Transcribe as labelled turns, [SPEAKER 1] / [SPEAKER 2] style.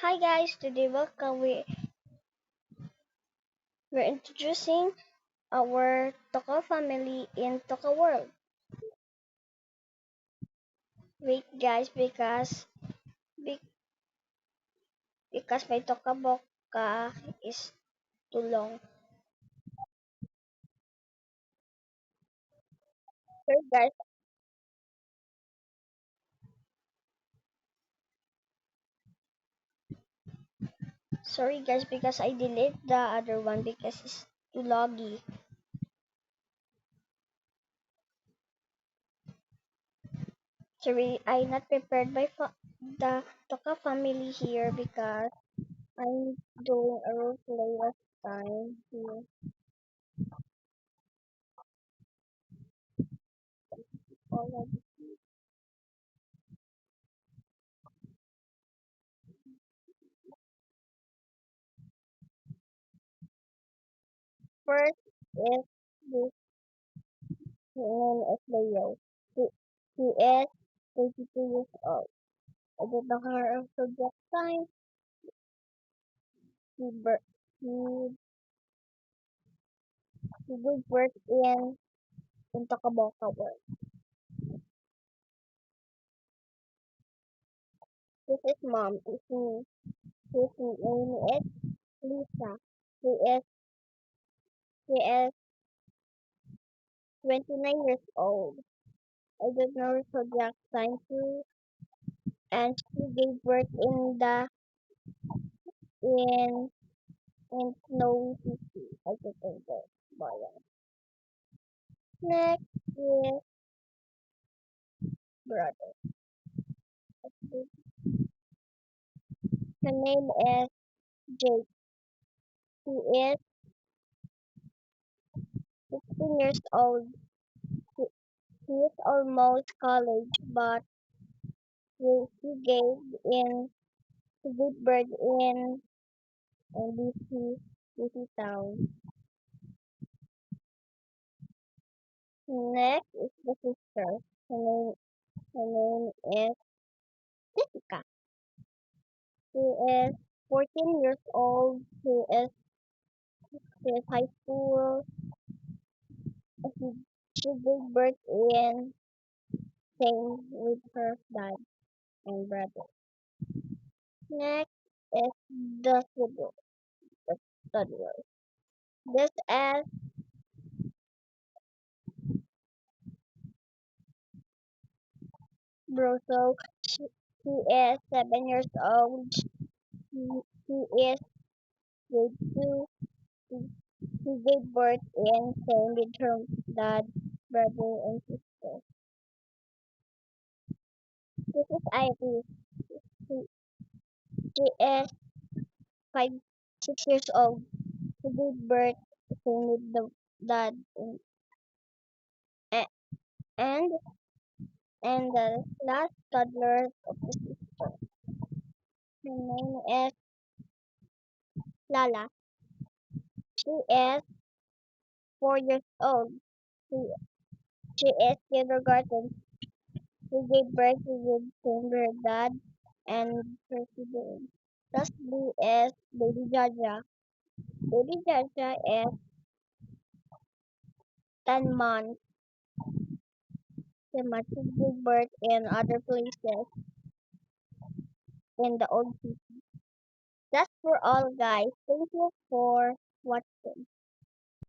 [SPEAKER 1] Hi guys, today welcome. We're introducing our Toka family in Toka world. Wait guys, be- because my Toka Boka is too long. Sorry guys, because I delete the other one because it's too loggy. Sorry, I not prepared the Toka family here because I'm doing a role play last time here. Already. First is this name is Leo. He is 22 years old. I don't know her zodiac sign. He, bir- he, he did work in Takaboka work. This is mom. His name is Lisa. He is, he is 29 years old. I don't know her zodiac sign too. And she gave birth in, in Snowy City. I think in the Bayan. Next is brother. Her name is Jake. He is 16 years old. He, he is almost college, but he gave birth in BC town. Next is the sister. Her name is Jessica. She is 14 years old. She is high school. She, she gave birth in same with her dad and brother. Next is the siblings, the toddler. This is Broso. He is 7 years old. He is grade 2. He, he gave birth in same with her dad, brother, and sister. This is Ivy. She, she is 6 years old. He gave birth same with the dad a- and and the last toddler of the sister. Her name is Lala. She is 4 years old. She, she is kindergarten. She gave birth with her dad and her siblings. Lastly is Baby Jaja. Baby Jaja is 10 months. She must give birth in other places in the old city. That's for all guys. Thank you for